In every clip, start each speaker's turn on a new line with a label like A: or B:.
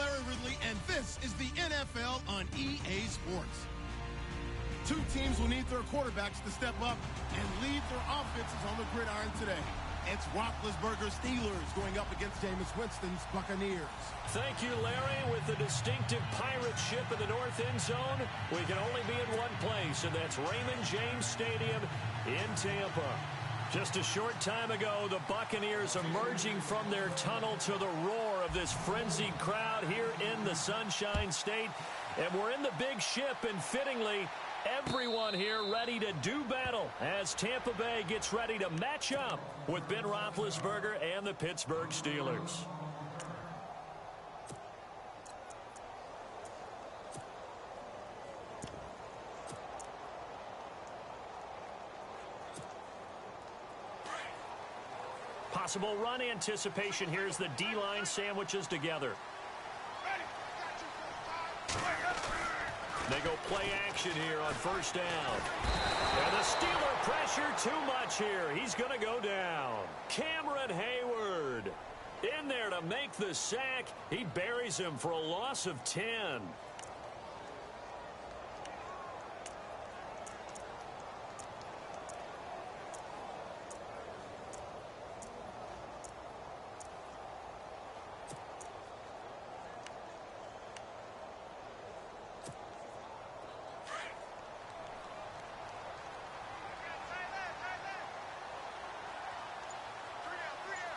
A: Larry Ridley, and this is the NFL on EA Sports. Two teams will need their quarterbacks to step up and lead their offenses on the gridiron today. It's Roethlisberger's Steelers going up against Jameis Winston's Buccaneers.
B: Thank you, Larry. With the distinctive pirate ship in the north end zone, we can only be in one place, and that's Raymond James Stadium in Tampa. Just a short time ago, the Buccaneers emerging from their tunnel to the roar of this frenzied crowd here in the Sunshine State. And we're in the big ship, and fittingly, everyone here ready to do battle as Tampa Bay gets ready to match up with Ben Roethlisberger and the Pittsburgh Steelers. Possible run anticipation. Here's the D-line sandwiches together. They go play action here on first down. And the Steeler pressure too much here. He's going to go down. Cameron Hayward in there to make the sack. He buries him for a loss of 10.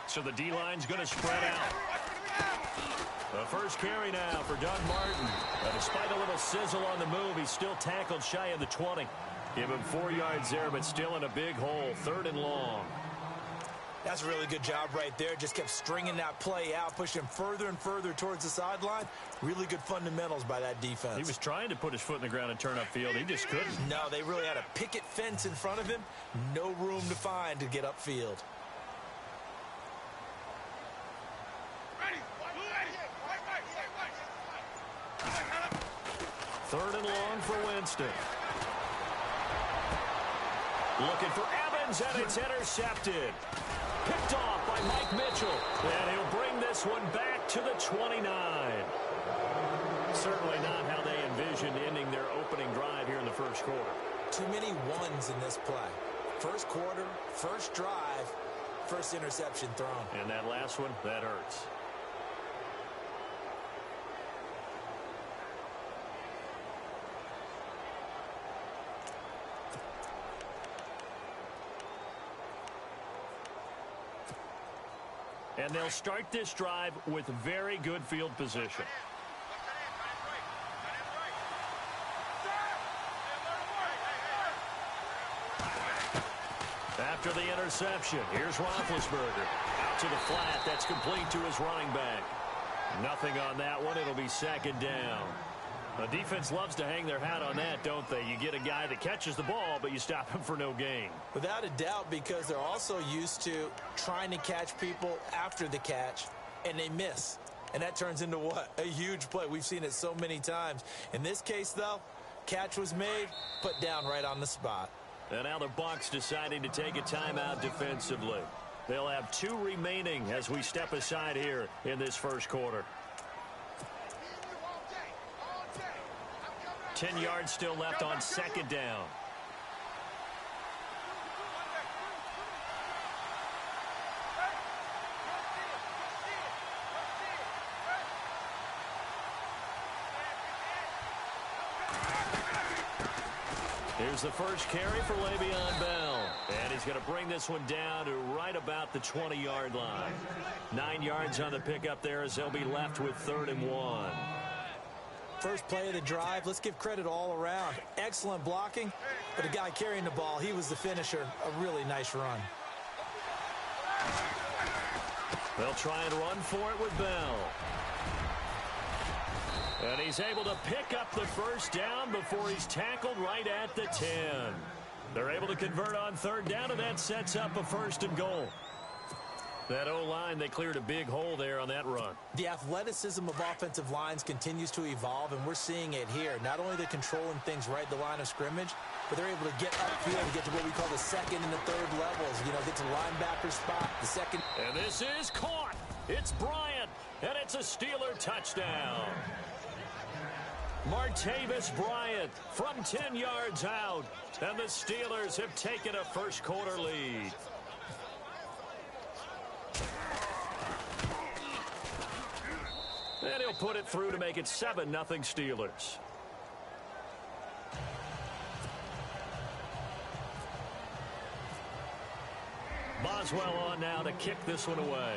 B: So the D-line's going to spread out. The first carry now for Doug Martin. Despite a little sizzle on the move, he's still tackled shy of the 20. Give him 4 yards there, but still in a big hole. 3rd and long.
C: That's a really good job right there. Just kept stringing that play out, pushing him further and further towards the sideline. Really good fundamentals by that defense.
B: He was trying to put his foot in the ground and turn upfield. He just couldn't.
C: No, they really had a picket fence in front of him. No room to find to get upfield.
B: Third and long for Winston. Looking for Evans, and it's intercepted. Picked off by Mike Mitchell. And he'll bring this one back to the 29. Certainly not how they envisioned ending their opening drive here in the first quarter.
C: Too many ones in this play. First quarter, first drive, first interception thrown.
B: And that last one, that hurts. And they'll start this drive with very good field position. After the interception, here's Roethlisberger. Out to the flat. That's complete to his running back. Nothing on that one. It'll be 2nd down. The defense loves to hang their hat on that, don't they? You get a guy that catches the ball, but you stop him for no gain.
C: Without a doubt, because they're also used to trying to catch people after the catch, and they miss. And that turns into what? A huge play. We've seen it so many times. In this case, though, catch was made, put down right on the spot.
B: And now the Bucs deciding to take a timeout defensively. They'll have 2 remaining as we step aside here in this first quarter. 10 yards still left on 2nd down. Here's the first carry for Le'Veon Bell. And he's going to bring this one down to right about the 20-yard line. 9 yards on the pickup there as they'll be left with 3rd and 1.
C: First play of the drive. Let's give credit all around. Excellent blocking, but the guy carrying the ball, he was the finisher. A really nice run.
B: They'll try and run for it with Bell. And he's able to pick up the first down before he's tackled right at the 10. They're able to convert on 3rd down, and that sets up a 1st and goal. That O-line, they cleared a big hole there on that run.
C: The athleticism of offensive lines continues to evolve, and we're seeing it here. Not only are they controlling things right at the line of scrimmage, but they're able to get upfield and get to what we call the 2nd and the 3rd levels. You know, get to linebacker spot, the 2nd.
B: And this is caught. It's Bryant. And it's a Steeler touchdown. Martavis Bryant from 10 yards out. And the Steelers have taken a first-quarter lead. And he'll put it through to make it 7-0 Steelers. Boswell on now to kick this one away.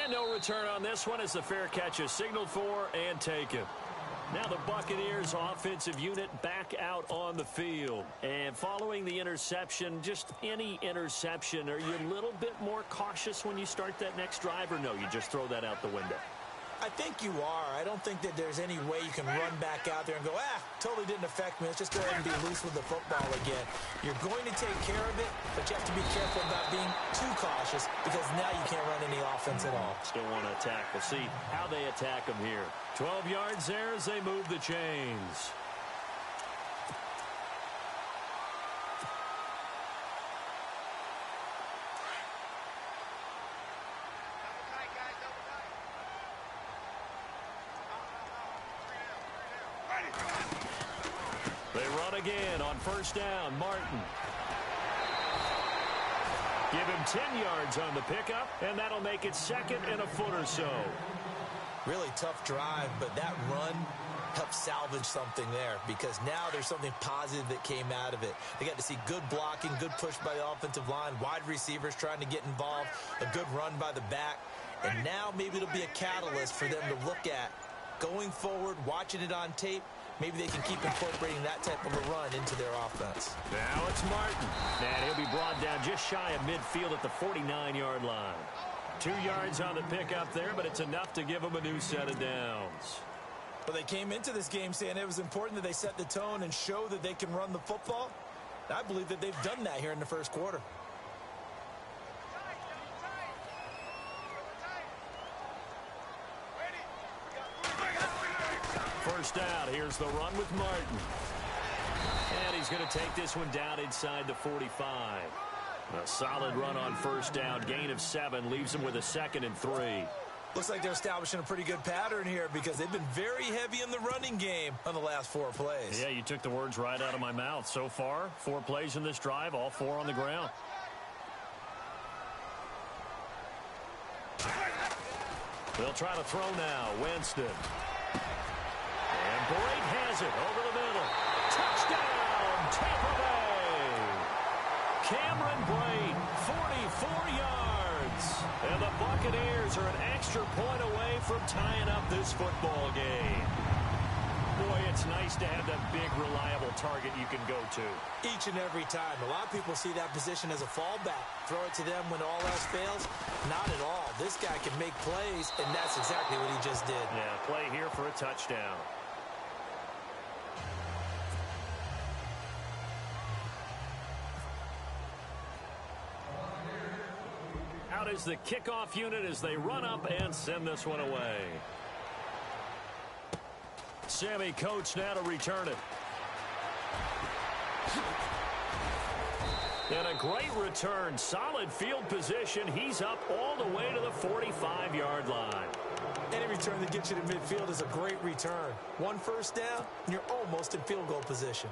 B: And no return on this one as the fair catch is signaled for and taken. Now the Buccaneers offensive unit back out on the field. And following the interception, just any interception, are you a little bit more cautious when you start that next drive, or no, you just throw that out the window?
C: I think you are. I don't think that there's any way you can run back out there and go, totally didn't affect me. Let's just go ahead and be loose with the football again. You're going to take care of it, but you have to be careful about being too cautious because now you can't run any offense at all.
B: Still want to attack. We'll see how they attack them here. 12 yards there as they move the chains. They run again on first down. Martin. Give him 10 yards on the pickup, and that'll make it second and a foot or so.
C: Really tough drive, but that run helped salvage something there because now there's something positive that came out of it. They got to see good blocking, good push by the offensive line, wide receivers trying to get involved, a good run by the back, and now maybe it'll be a catalyst for them to look at going forward, watching it on tape. Maybe they can keep incorporating that type of a run into their offense.
B: Now it's Martin. And he'll be brought down just shy of midfield at the 49-yard line. 2 yards on the pickup there, but it's enough to give them a new set of downs.
C: Well, they came into this game saying it was important that they set the tone and show that they can run the football. I believe that they've done that here in the first quarter.
B: First down, here's the run with Martin. And he's going to take this one down inside the 45. A solid run on first down. Gain of 7 leaves him with a 2nd and 3.
C: Looks like they're establishing a pretty good pattern here because they've been very heavy in the running game on the last 4 plays.
B: Yeah, you took the words right out of my mouth. So far, 4 plays in this drive, all 4 on the ground. They'll try to throw now. Winston. And Brate has it over the middle. Touchdown, Tampa Bay. Cameron Brate, 44 yards. And the Buccaneers are an extra point away from tying up this football game. Boy, it's nice to have that big, reliable target you can go to.
C: Each and every time. A lot of people see that position as a fallback. Throw it to them when all else fails. Not at all. This guy can make plays, and that's exactly what he just did.
B: Yeah, play here for a touchdown. Out is the kickoff unit as they run up and send this one away. Sammy Coates now to return it. And a great return. Solid field position. He's up all the way to the 45-yard line.
C: Any return that gets you to midfield is a great return. 1 first down, and you're almost in field goal position.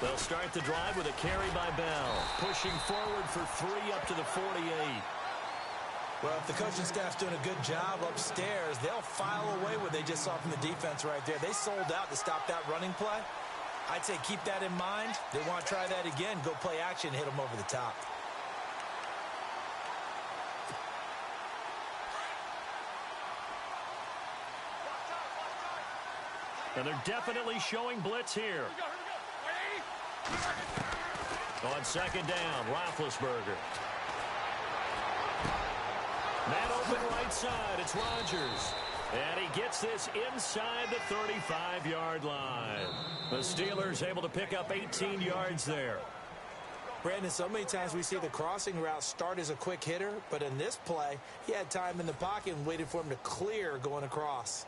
B: They'll start the drive with a carry by Bell. Pushing forward for 3 up to the 48.
C: Well, if the coaching staff's doing a good job upstairs, they'll file away what they just saw from the defense right there. They sold out to stop that running play. I'd say keep that in mind. They want to try that again. Go play action and hit them over the top.
B: And they're definitely showing blitz here. On second down, Roethlisberger. Man open right side, it's Rodgers. And he gets this inside the 35-yard line. The Steelers able to pick up 18 yards there.
C: Brandon, so many times we see the crossing route start as a quick hitter, but in this play, he had time in the pocket and waited for him to clear going across.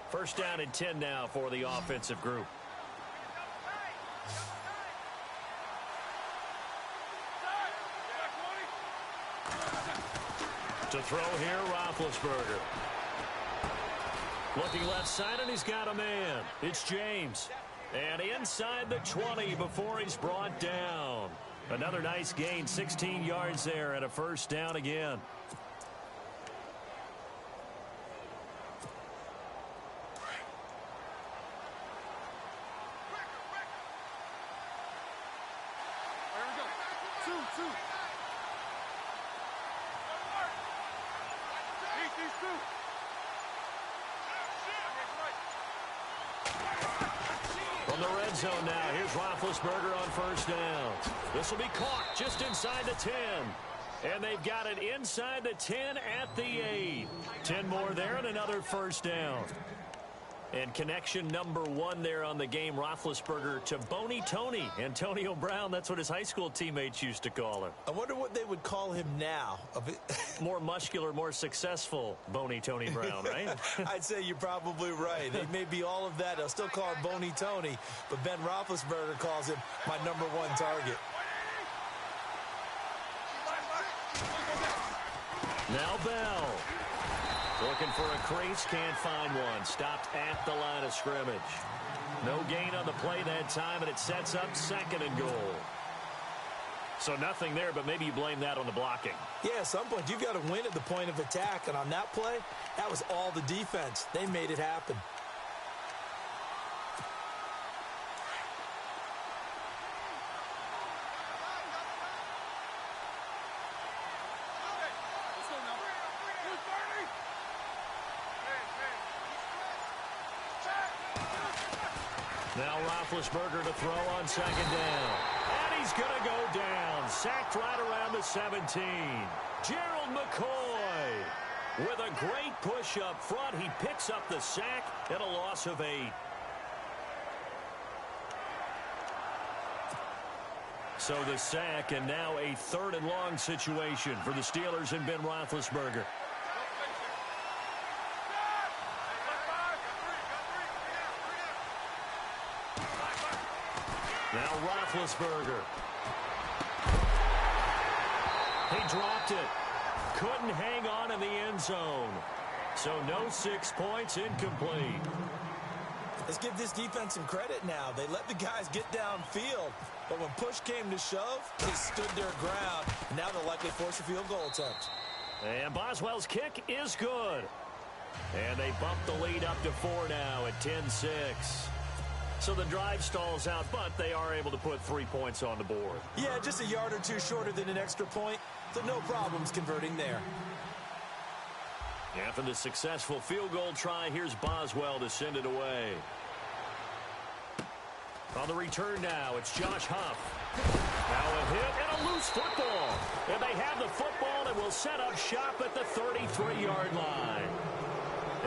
B: First down and 10 now for the offensive group. To throw here, Roethlisberger. Looking left side, and he's got a man. It's James. And inside the 20 before he's brought down. Another nice gain, 16 yards there, and a first down again. From the red zone now, here's Roethlisberger on first down. This will be caught just inside the 10. And they've got it inside the 10 at the 8. 10 more there and another first down. And connection number 1 there on the game, Roethlisberger to Boney Tony. Antonio Brown, that's what his high school teammates used to call him.
C: I wonder what they would call him now.
B: More muscular, more successful Boney Tony Brown, right?
C: I'd say you're probably right. They may be all of that. They'll still call him Boney Tony, but Ben Roethlisberger calls him my number 1 target.
B: Now Bell. Looking for a crease, can't find one. Stopped at the line of scrimmage. No gain on the play that time, and it sets up 2nd and goal. So nothing there, but maybe you blame that on the blocking.
C: Yeah, at some point, you've got to win at the point of attack, and on that play, that was all the defense. They made it happen.
B: Now Roethlisberger to throw on 2nd down. And he's going to go down. Sacked right around the 17. Gerald McCoy with a great push up front. He picks up the sack and a loss of 8. So the sack, and now a 3rd and long situation for the Steelers and Ben Roethlisberger. Now Roethlisberger. He dropped it. Couldn't hang on in the end zone. So no 6 points, incomplete.
C: Let's give this defense some credit now. They let the guys get downfield. But when push came to shove, they stood their ground. And now they'll likely force a field goal attempt.
B: And Boswell's kick is good. And they bump the lead up to 4 now at 10-6. So the drive stalls out, but they are able to put 3 points on the board.
C: Yeah, just a yard or two shorter than an extra point, so no problems converting there.
B: After the successful field goal try, here's Boswell to send it away. On the return now, it's Josh Huff. Now a hit and a loose football. And they have the football and will set up shop at the 33-yard line.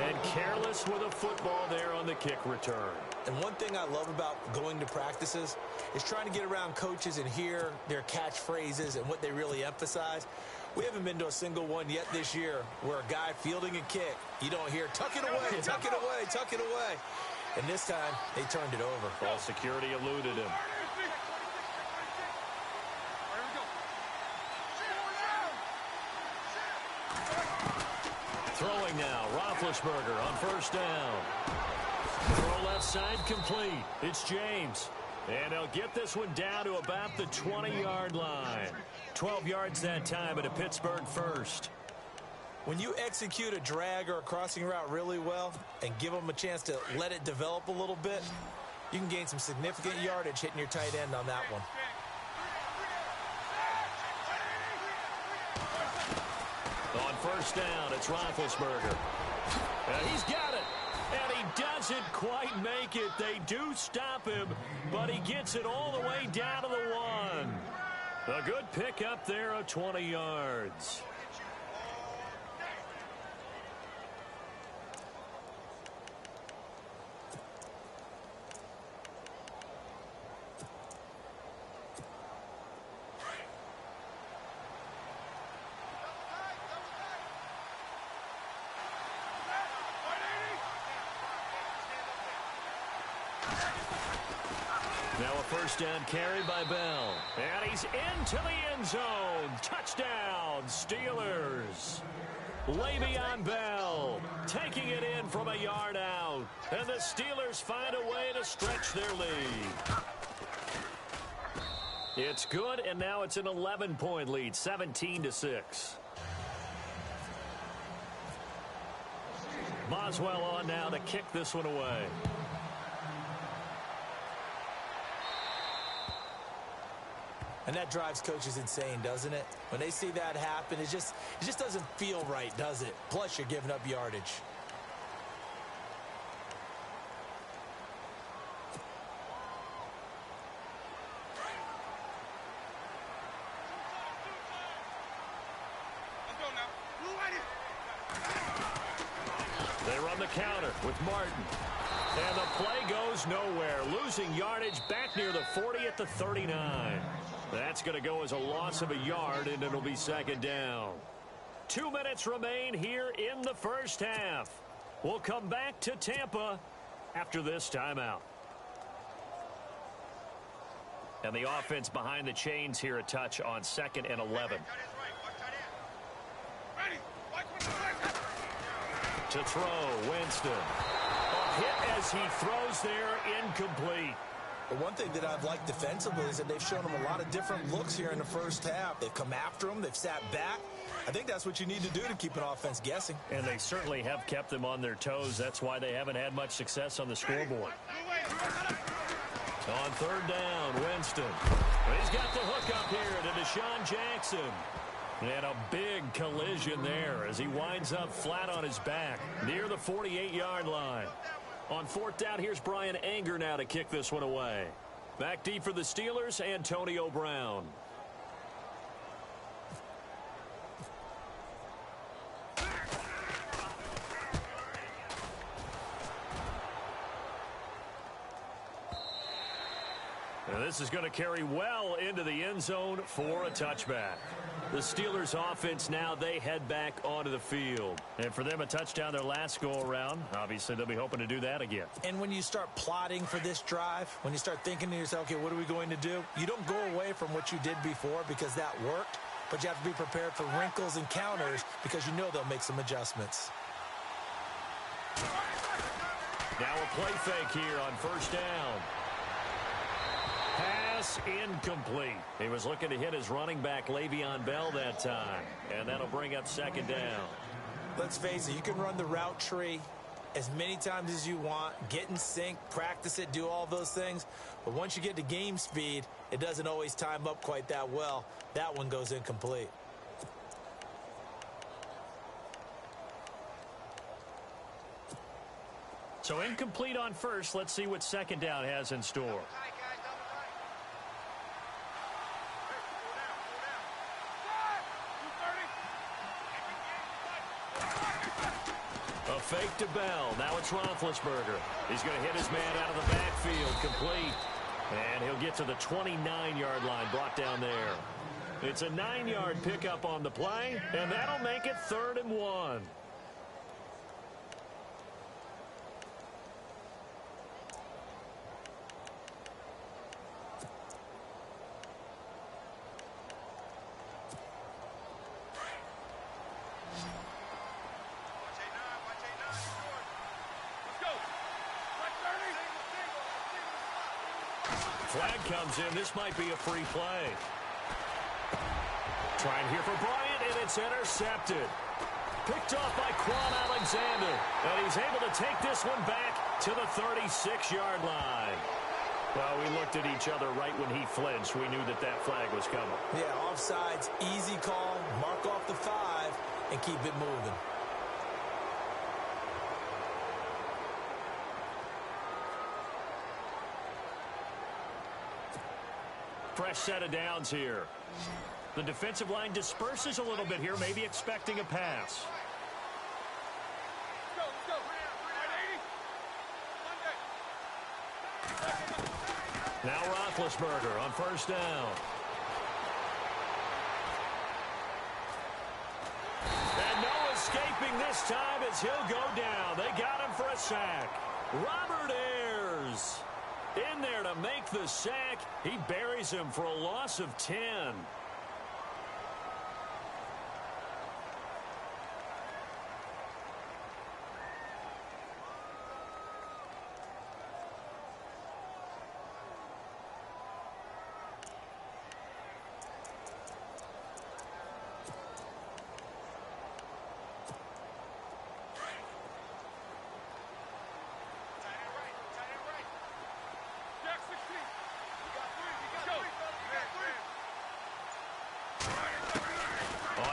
B: And careless with a football there on the kick return.
C: And one thing I love about going to practices is trying to get around coaches and hear their catchphrases and what they really emphasize. We haven't been to a single one yet this year where a guy fielding a kick, you don't hear, tuck it away, tuck it away, tuck it away. And this time, they turned it over.
B: Well, security eluded him. Throwing now, Roethlisberger on first down. Throw left side complete. It's James. And they'll get this one down to about the 20-yard line. 12 yards that time at a Pittsburgh first.
C: When you execute a drag or a crossing route really well and give them a chance to let it develop a little bit, you can gain some significant yardage hitting your tight end on that one. On first down, it's Roethlisberger. And he's got it. And he does
B: doesn't quite make it. They do stop him, but he gets it all the way down to the 1. A good pickup there of 20 yards. Now a first down carry by Bell. And he's into the end zone. Touchdown, Steelers. Le'Veon Bell taking it in from a yard out. And the Steelers find a way to stretch their lead. It's good, and now it's an 11-point lead, 17-6. Boswell on now to kick this one away.
C: And that drives coaches insane, doesn't it? When they see that happen, it just doesn't feel right, does it? Plus, you're giving up yardage.
B: They run the counter with Martin. And the play goes nowhere. Losing yardage back near the 40 at the 39. That's going to go as a loss of a yard, and it'll be second down. 2 minutes remain here in the first half. We'll come back to Tampa after this timeout. And the offense behind the chains here, a touch on 2nd and 11. To throw, Winston. A hit as he throws there, incomplete.
C: The one thing that I've liked defensively is that they've shown him a lot of different looks here in the first half. They've come after him. They've sat back. I think that's what you need to do to keep an offense guessing.
B: And they certainly have kept them on their toes. That's why they haven't had much success on the scoreboard. On third down, Winston. He's got the hook up here to Deshaun Jackson. And a big collision there as he winds up flat on his back near the 48-yard line. On fourth down, here's Brian Anger now to kick this one away. Back deep for the Steelers, Antonio Brown. And this is going to carry well into the end zone for a touchback. The Steelers offense now, they head back onto the field. And for them, a touchdown their last go-around. Obviously, they'll be hoping to do that again.
C: And when you start plotting for this drive, when you start thinking to yourself, okay, what are we going to do? You don't go away from what you did before because that worked, but you have to be prepared for wrinkles and counters because you know they'll make some adjustments.
B: Now a play fake here on first down. Pass incomplete. He was looking to hit his running back, Le'Veon Bell, that time. And that'll bring up second down.
C: Let's face it, you can run the route tree as many times as you want, get in sync, practice it, do all those things. But once you get to game speed, it doesn't always time up quite that well. That one goes incomplete.
B: So incomplete on first. Let's see what second down has in store. A fake to Bell. Now it's Roethlisberger. He's going to hit his man out of the backfield. Complete. And he'll get to the 29-yard line. Brought down there. It's a 9-yard pickup on the play. And that'll make it 3rd and 1. Flag comes in. This might be a free play. Trying here for Bryant, and it's intercepted. Picked off by Quan Alexander. And he's able to take this one back to the 36-yard line. Well, we looked at each other right when he flinched. We knew that that flag was coming.
C: Yeah, offsides, easy call, mark off the 5, and keep it moving.
B: Fresh set of downs here. The defensive line disperses a little bit here, maybe expecting a pass. Now Roethlisberger on first down. And no escaping this time as he'll go down. They got him for a sack. Robert Ayers in there to make the sack. He buries him for a loss of 10.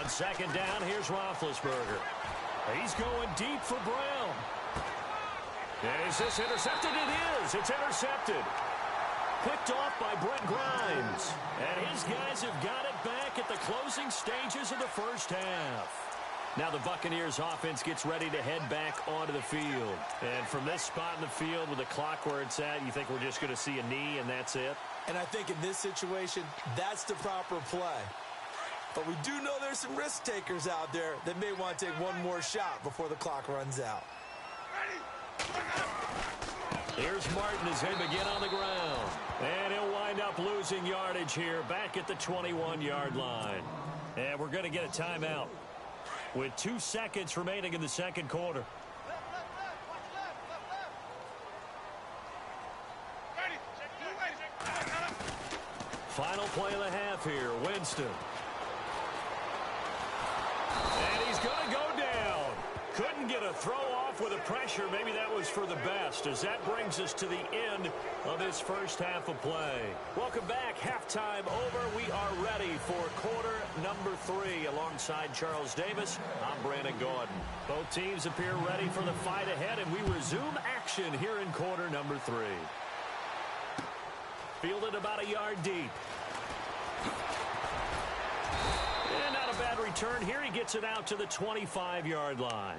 B: On second down, here's Roethlisberger. He's going deep for Brown. Is this intercepted? It is. It's intercepted. Picked off by Brent Grimes. And his guys have got it back at the closing stages of the first half. Now the Buccaneers offense gets ready to head back onto the field. And from this spot in the field with the clock where it's at, you think we're just going to see a knee and that's it?
C: And I think in this situation, that's the proper play. But we do know there's some risk takers out there that may want to take one more shot before the clock runs out.
B: Here's Martin as they begin on the ground. And he'll wind up losing yardage here back at the 21-yard line. And we're going to get a timeout with 2 seconds remaining in the second quarter. Final play of the half here, Winston. And he's going to go down. Couldn't get a throw off with the pressure. Maybe that was for the best, as that brings us to the end of this first half of play. Welcome back. Halftime over. We are ready for quarter number 3. Alongside Charles Davis, I'm Brandon Gordon. Both teams appear ready for the fight ahead, and we resume action here in quarter number 3. Fielded about a yard deep. And not a bad return here. He gets it out to the 25-yard line.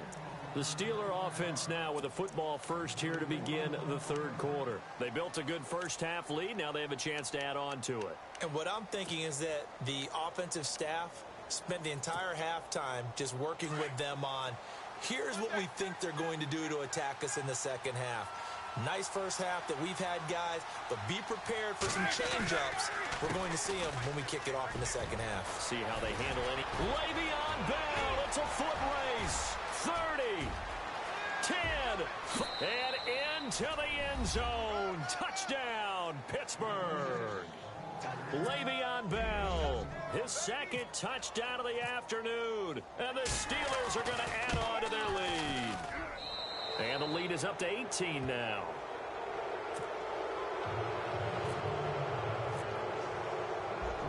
B: The Steeler offense now with a football first here to begin the third quarter. They built a good first half lead. Now they have a chance to add on to it.
C: And what I'm thinking is that the offensive staff spent the entire halftime just working with them on, here's what we think they're going to do to attack us in the second half. Nice first half that we've had, guys, but be prepared for some change-ups. We're going to see them when we kick it off in the second half.
B: See how they handle any. Le'Veon Bell, it's a foot race. 30, 10, and into the end zone. Touchdown, Pittsburgh. Le'Veon Bell, his second touchdown of the afternoon. And the Steelers are going to add on to their lead. And the lead is up to 18 now.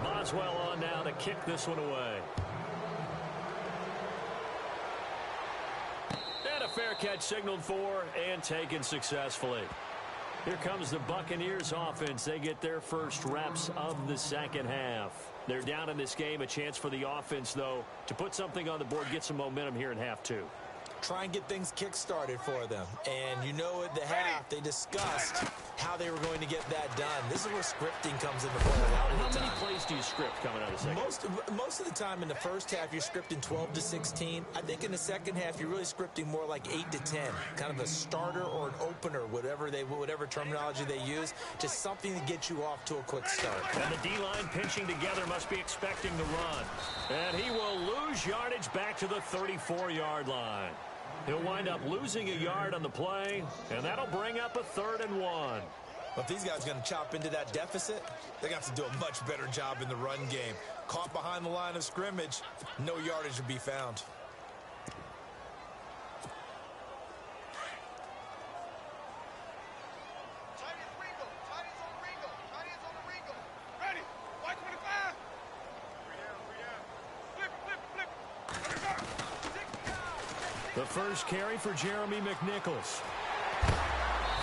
B: Boswell on now to kick this one away. And a fair catch signaled for and taken successfully. Here comes the Buccaneers offense. They get their first reps of the second half. They're down in this game. A chance for the offense, though, to put something on the board, get some momentum here in half 2.
C: Try and get things kick-started for them. And you know at the half, they discussed how they were going to get that done. This is where scripting comes into play.
B: How many plays do you script coming out of the second?
C: Most of the time in the first half, you're scripting 12 to 16. I think in the second half, you're really scripting more like 8 to 10. Kind of a starter or an opener, whatever terminology they use. Just something to get you off to a quick start.
B: And the D-line pinching together must be expecting the run. And he will lose yardage back to the 34-yard line. He'll wind up losing a yard on the play, and that'll bring up a 3rd and 1.
C: If these guys are going to chop into that deficit, they're going to have to do a much better job in the run game. Caught behind the line of scrimmage, no yardage to be found.
B: The first carry for Jeremy McNichols.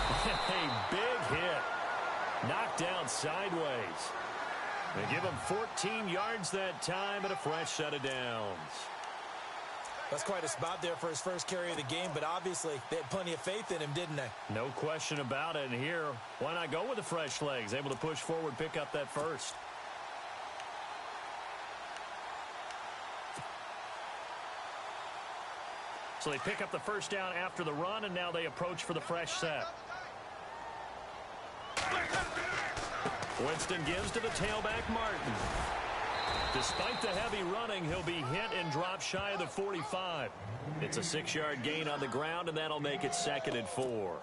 B: A big hit. Knocked down sideways. They give him 14 yards that time and a fresh set of downs.
C: That's quite a spot there for his first carry of the game, but obviously they had plenty of faith in him, didn't they?
B: No question about it. And here, why not go with the fresh legs? Able to push forward, pick up that first. So they pick up the first down after the run, and now they approach for the fresh set. Winston gives to the tailback, Martin. Despite the heavy running, he'll be hit and drop shy of the 45. It's a 6-yard gain on the ground, and that'll make it 2nd and 4.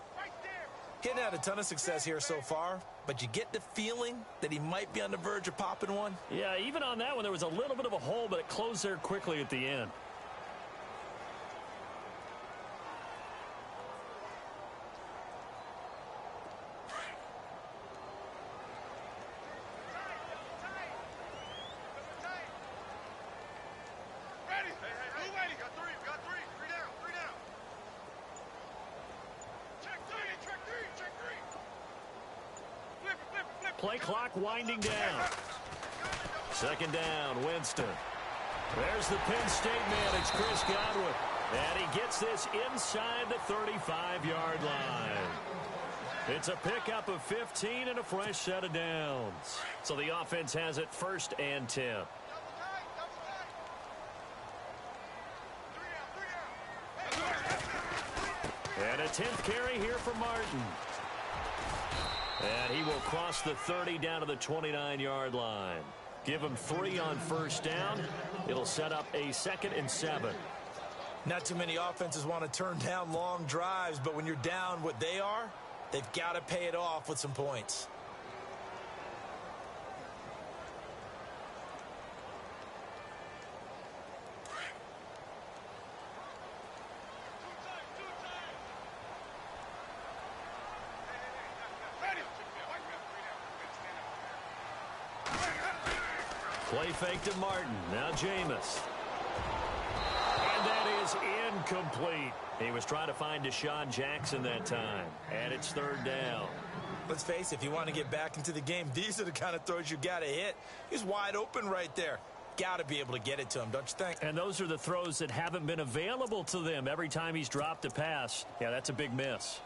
C: He hadn't had a ton of success here so far, but you get the feeling that he might be on the verge of popping one.
B: Yeah, even on that one, there was a little bit of a hole, but it closed there quickly at the end. Play clock winding down. 2nd down, Winston. There's the Penn State man. It's Chris Godwin. And he gets this inside the 35-yard line. It's a pickup of 15 and a fresh set of downs. So the offense has it 1st and 10. And a 10th carry here for Martin. And he will cross the 30 down to the 29-yard line. Give him 3 on first down. It'll set up a 2nd and 7.
C: Not too many offenses want to turn down long drives, but when you're down what they are, they've got to pay it off with some points.
B: Play fake to Martin. Now Jameis. And that is incomplete. He was trying to find Deshaun Jackson that time. And it's 3rd down.
C: Let's face it, if you want to get back into the game, these are the kind of throws you got to hit. He's wide open right there. Got to be able to get it to him, don't you think?
B: And those are the throws that haven't been available to them every time he's dropped a pass. Yeah, that's a big miss.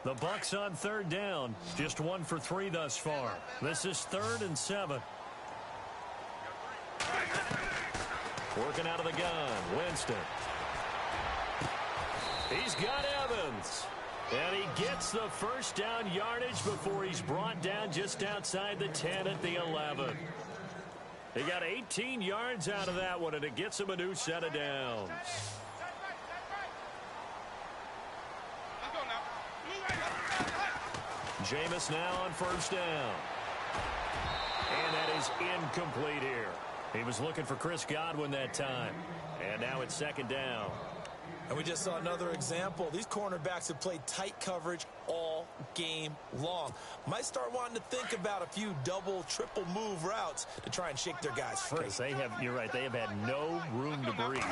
B: The Bucs on 3rd down. Just 1 for 3 thus far. This is 3rd and 7. Working out of the gun. Winston. He's got Evans. And he gets the first down yardage before he's brought down just outside the 10 at the 11. He got 18 yards out of that one, and it gets him a new set of downs. Jameis now on first down. And that is incomplete here. He was looking for Chris Godwin that time. And now it's 2nd down.
C: And we just saw another example. These cornerbacks have played tight coverage all game long. Might start wanting to think about a few double, triple move routes to try and shake their guys free.
B: They have, you're right, they have had no room to breathe.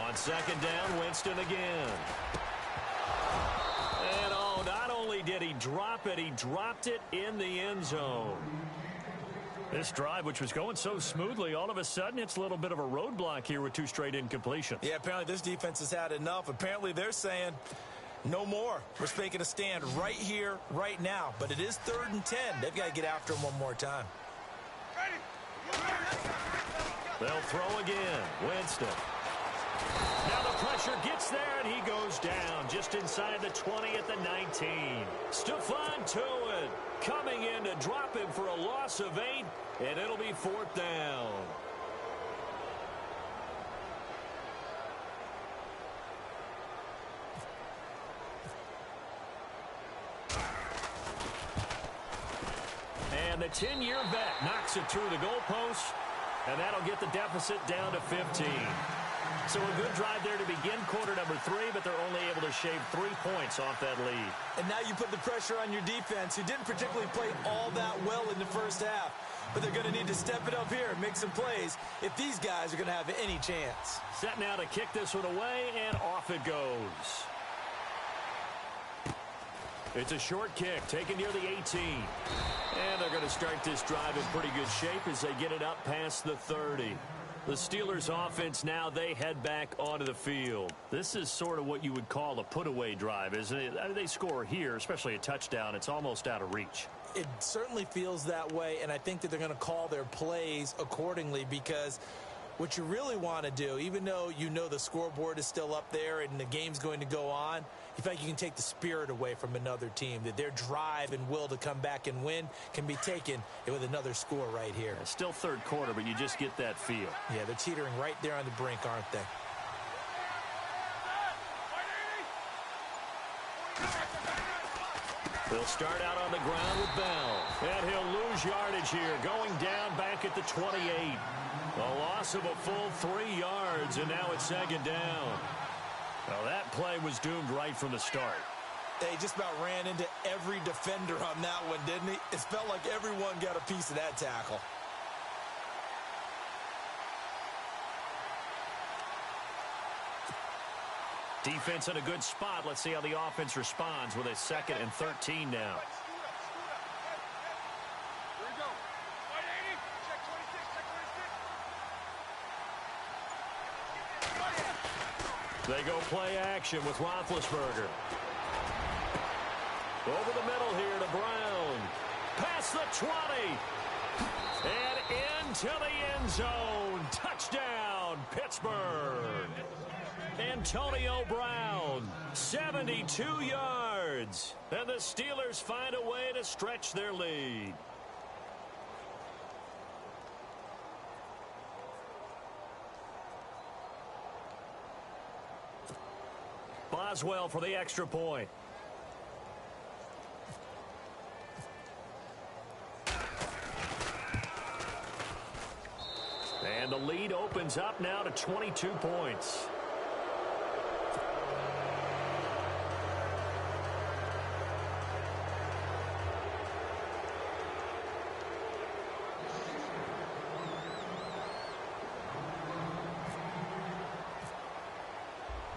B: On 2nd down, Winston again. And oh, not only did he drop it, he dropped it in the end zone. This drive, which was going so smoothly, all of a sudden it's a little bit of a roadblock here with 2 straight incompletions.
C: Yeah, apparently this defense has had enough. Apparently they're saying no more. We're making a stand right here, right now. But it is 3rd and 10. They've got to get after him one more time.
B: They'll throw again. Winston. Now the pressure gets there, and he goes down just inside the 20 at the 19. Stephon Tuitt coming in to drop him for a loss of 8, and it'll be 4th down. And the 10-year vet knocks it through the goalpost, and that'll get the deficit down to 15. So a good drive there to begin quarter number 3, but they're only able to shave 3 points off that lead.
C: And now you put the pressure on your defense, who didn't particularly play all that well in the first half. But they're going to need to step it up here and make some plays if these guys are going to have any chance.
B: Set now to kick this one away, and off it goes. It's a short kick taken near the 18. And they're going to start this drive in pretty good shape as they get it up past the 30. The Steelers offense now, they head back onto the field. This is sort of what you would call a put-away drive, isn't it? I mean, they score here, especially a touchdown. It's almost out of reach.
C: It certainly feels that way, and I think that they're going to call their plays accordingly, because what you really want to do, even though you know the scoreboard is still up there and the game's going to go on, you feel like you can take the spirit away from another team, that their drive and will to come back and win can be taken with another score right here.
B: It's still third quarter, but you just get that feel.
C: Yeah, they're teetering right there on the brink, aren't they?
B: They'll start out on the ground with Bell. And he'll lose yardage here, going down back at the 28. A loss of a full 3 yards, and now it's second down. Well, that play was doomed right from the start.
C: They just about ran into every defender on that one, didn't he? It felt like everyone got a piece of that tackle.
B: Defense in a good spot. Let's see how the offense responds with a 2nd and 13 now. They go play action with Roethlisberger. Over the middle here to Brown. Past the 20. And into the end zone. Touchdown, Pittsburgh. Antonio Brown, 72 yards. And the Steelers find a way to stretch their lead. Boswell for the extra point. And the lead opens up now to 22 points.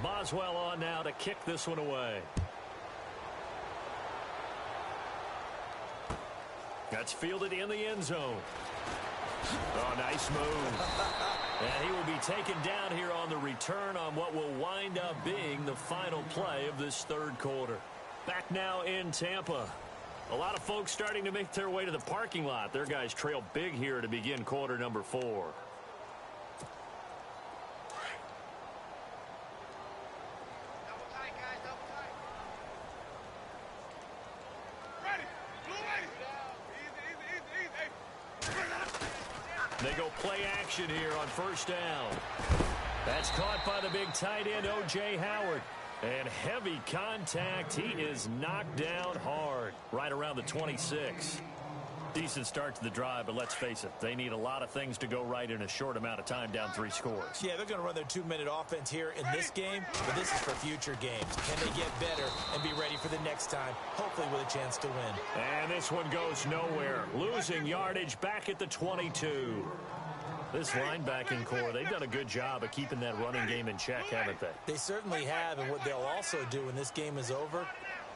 B: Boswell on now to kick this one away. That's fielded in the end zone. Oh, nice move. And he will be taken down here on the return on what will wind up being the final play of this third quarter. Back now in Tampa. A lot of folks starting to make their way to the parking lot. Their guys trail big here to begin quarter number 4. They go play action here on first down. That's caught by the big tight end, O.J. Howard. And heavy contact. He is knocked down hard right around the 26. Decent start to the drive, but let's face it, they need a lot of things to go right in a short amount of time, down 3 scores.
C: Yeah, they're going to run their 2-minute offense here in this game, but this is for future games. Can they get better and be ready for the next time, hopefully with a chance to win?
B: And this one goes nowhere. Losing yardage back at the 22. This linebacking core, they've done a good job of keeping that running game in check, haven't they?
C: They certainly have, and what they'll also do when this game is over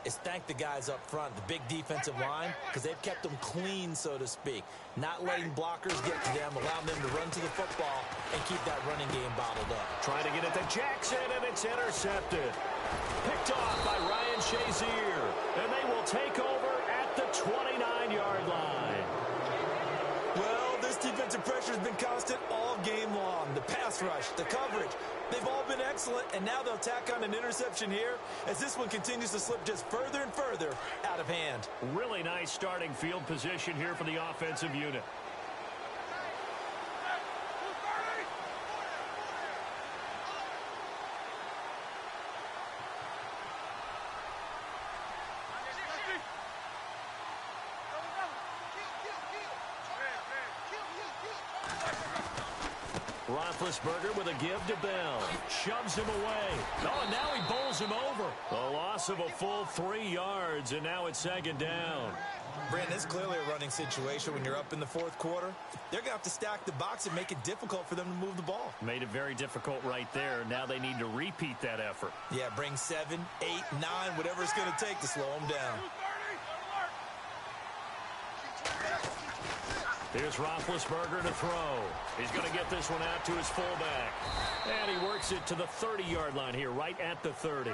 C: is thank the guys up front, the big defensive line, because they've kept them clean, so to speak. Not letting blockers get to them, allowing them to run to the football and keep that running game bottled up.
B: Trying to get it to Jackson, and it's intercepted. Picked off by Ryan Shazier, and they will take over at the 29-yard line.
C: Well, this defensive pressure has been constant all game long. The pass rush, the coverage, they've all been excellent, and now they'll tack on an interception here as this one continues to slip just further and further out of hand.
B: Really nice starting field position here for the offensive unit. Roethlisberger with a give to Bell. Shoves him away. Oh, and now he bowls him over. A loss of a full 3 yards, and now it's second down.
C: Brandon, it's clearly a running situation when you're up in the fourth quarter. They're going to have to stack the box and make it difficult for them to move the ball.
B: Made it very difficult right there. Now they need to repeat that effort.
C: Yeah, bring 7, 8, 9, whatever it's going to take to slow them down.
B: Here's Roethlisberger to throw. He's going to get this one out to his fullback. And he works it to the 30-yard line here, right at the 30.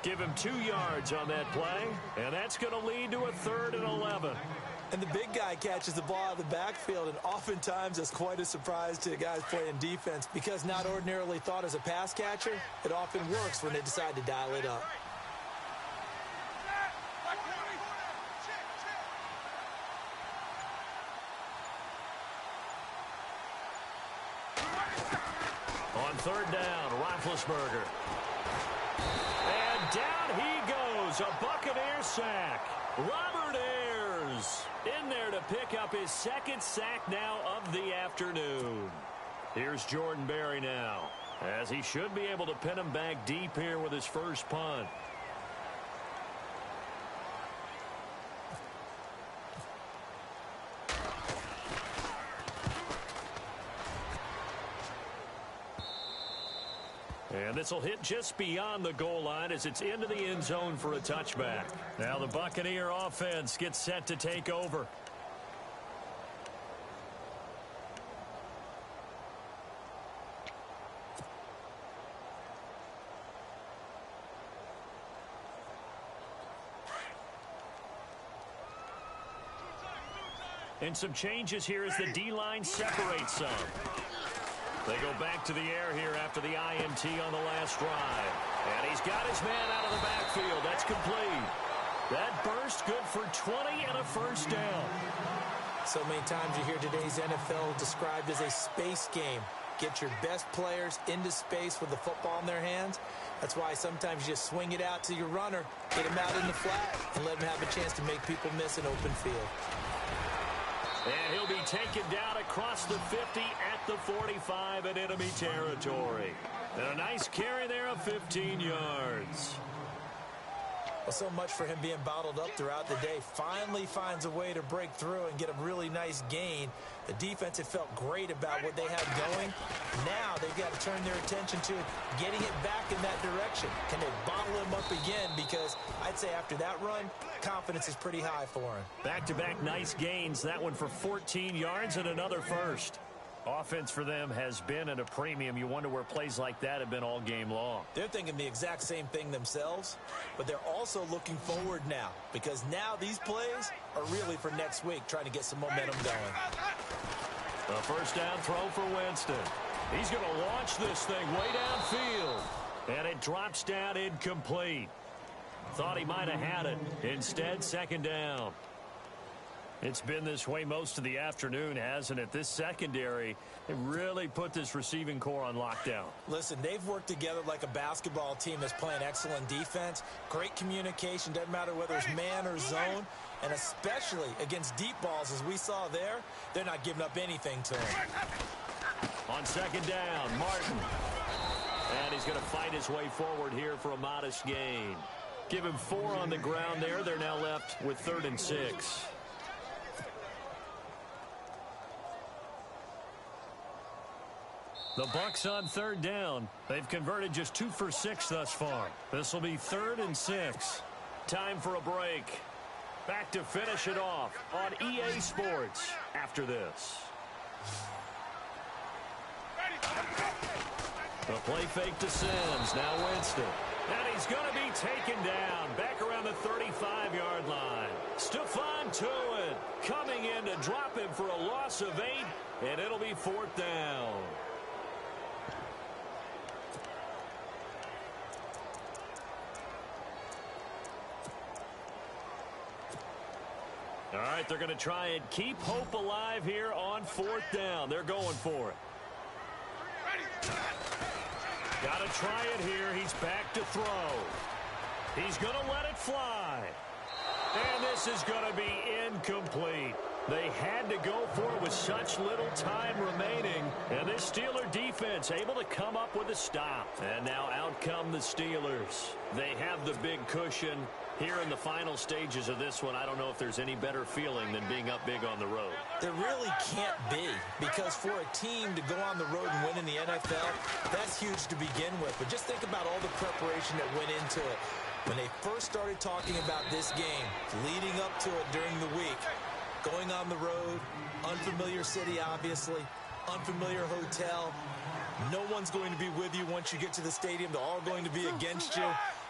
B: Give him 2 yards on that play, and that's going to lead to a 3rd and 11.
C: And the big guy catches the ball out of the backfield, and oftentimes it's quite a surprise to the guys playing defense because not ordinarily thought as a pass catcher, it often works when they decide to dial it up.
B: On 3rd down, Roethlisberger. And down he goes, a Buccaneer sack. Robert Ayers in there to pick up his 2nd sack now of the afternoon. Here's Jordan Berry now, as he should be able to pin him back deep here with his first punt. And this will hit just beyond the goal line as it's into the end zone for a touchback. Now the Buccaneer offense gets set to take over. And some changes here as the D-line separates some. They go back to the air here after the INT on the last drive. And he's got his man out of the backfield. That's complete. That burst good for 20 and a first down.
C: So many times you hear today's NFL described as a space game. Get your best players into space with the football in their hands. That's why sometimes you just swing it out to your runner, get him out in the flat, and let him have a chance to make people miss an open field.
B: And he'll be taken down across the 50 at the 45 in enemy territory. And a nice carry there of 15 yards.
C: Well, so much for him being bottled up throughout the day. Finally finds a way to break through and get a really nice gain. The defense had felt great about what they had going. Now they've got to turn their attention to getting it back in that direction. Can they bottle him up again? Because I'd say after that run, confidence is pretty high for him.
B: Back-to-back nice gains. That one for 14 yards and another first. Offense for them has been at a premium. You wonder where plays like that have been all game long.
C: They're thinking the exact same thing themselves, but they're also looking forward now because now these plays are really for next week, trying to get some momentum going.
B: A first down throw for Winston. He's going to launch this thing way downfield, and it drops down incomplete. Thought he might have had it. Instead, 2nd down. It's been this way most of the afternoon, hasn't it? This secondary, they really put this receiving core on lockdown.
C: Listen, they've worked together like a basketball team that's playing excellent defense. Great communication, doesn't matter whether it's man or zone. And especially against deep balls, as we saw there, they're not giving up anything to him.
B: On 2nd down, Martin. And he's going to fight his way forward here for a modest gain. Give him 4 on the ground there. They're now left with 3rd and 6. The Bucs on 3rd down. They've converted just 2 for 6 thus far. This will be 3rd and 6. Time for a break. Back to finish it off on EA Sports after this. The play fake to Sims. Now Winston. And he's going to be taken down back around the 35-yard line. Stephon Tuitt coming in to drop him for a loss of 8, and it'll be 4th down. All right, they're going to try and keep hope alive here on 4th down. They're going for it. Got to try it here. He's back to throw. He's going to let it fly. And this is going to be incomplete. They had to go for it with such little time remaining. And this Steeler defense able to come up with a stop. And now out come the Steelers. They have the big cushion. Here in the final stages of this one, I don't know if there's any better feeling than being up big on the road.
C: There really can't be, because for a team to go on the road and win in the NFL, that's huge to begin with. But just think about all the preparation that went into it. When they first started talking about this game, leading up to it during the week, going on the road, unfamiliar city, obviously, unfamiliar hotel. No one's going to be with you once you get to the stadium. They're all going to be against you.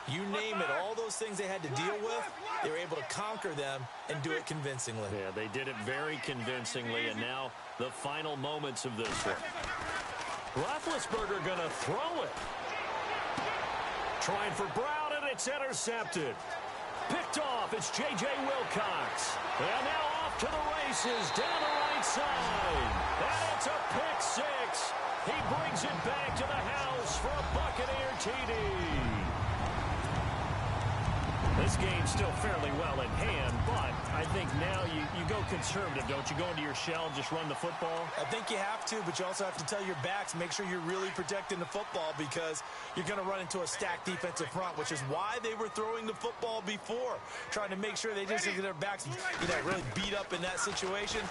C: You name it, all those things they had to deal with, they were able to conquer them and do it convincingly.
B: Yeah, they did it very convincingly, and now the final moments of this one. Roethlisberger going to throw it. Trying for Brown, and it's intercepted. Picked off, it's J.J. Wilcox. And now off to the races, down the right side. And it's a pick six. He brings it back to the house for a Buccaneer TD. This game's still fairly well in hand, but I think now you go conservative, don't you? Go into your shell and just run the football?
C: I think you have to, but you also have to tell your backs, make sure you're really protecting the football, because you're going to run into a stacked defensive front, which is why they were throwing the football before, trying to make sure they just get their backs really beat up in that situation.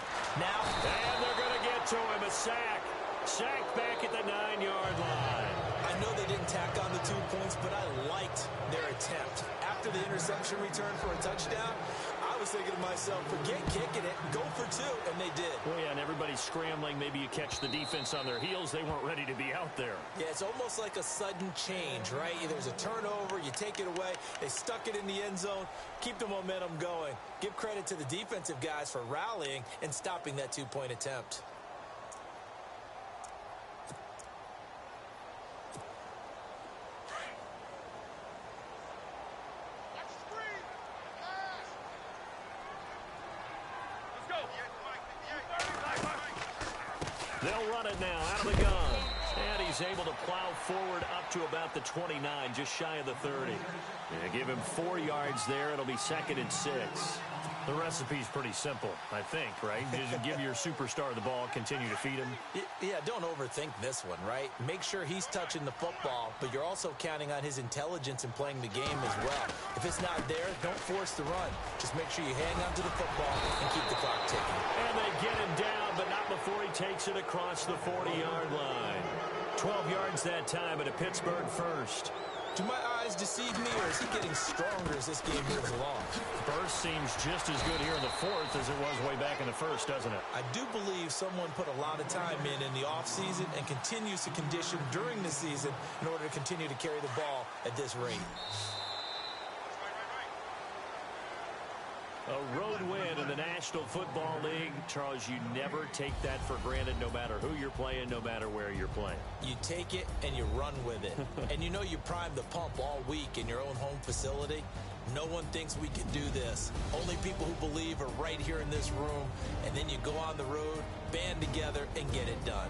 C: Now,
B: and they're going to get to him, a sack. Sacked back at the 9-yard line.
C: I know they didn't tack on the 2 points, but I liked their attempt. After the interception return for a touchdown, I was thinking to myself, forget kicking it, go for 2, and they did.
B: Well, yeah, and everybody's scrambling. Maybe you catch the defense on their heels. They weren't ready to be out there.
C: Yeah, it's almost like a sudden change, right? There's a turnover, you take it away, they stuck it in the end zone, keep the momentum going. Give credit to the defensive guys for rallying and stopping that 2-point attempt.
B: They'll run it now out of the gun. And he's able to plow forward up to about the 29, just shy of the 30. Yeah, give him 4 yards there. It'll be 2nd and 6. The recipe's pretty simple, I think, right? Just give your superstar the ball, continue to feed him.
C: Yeah, don't overthink this one, right? Make sure he's touching the football, but you're also counting on his intelligence in playing the game as well. If it's not there, don't force the run. Just make sure you hang on to the football and keep the clock ticking.
B: And they get him down, but not before he takes it across the 40-yard line. 12 yards that time at a Pittsburgh first.
C: Do my eyes deceive me, or is he getting stronger as this game moves along?
B: Burst seems just as good here in the 4th as it was way back in the 1st, doesn't it?
C: I do believe someone put a lot of time in the offseason and continues to condition during the season in order to continue to carry the ball at this rate.
B: A road win in the National Football League. Charles, you never take that for granted, no matter who you're playing, no matter where you're playing.
C: You take it and you run with it. And you know you primed the pump all week in your own home facility. No one thinks we can do this. Only people who believe are right here in this room. And then you go on the road, band together, and get it done.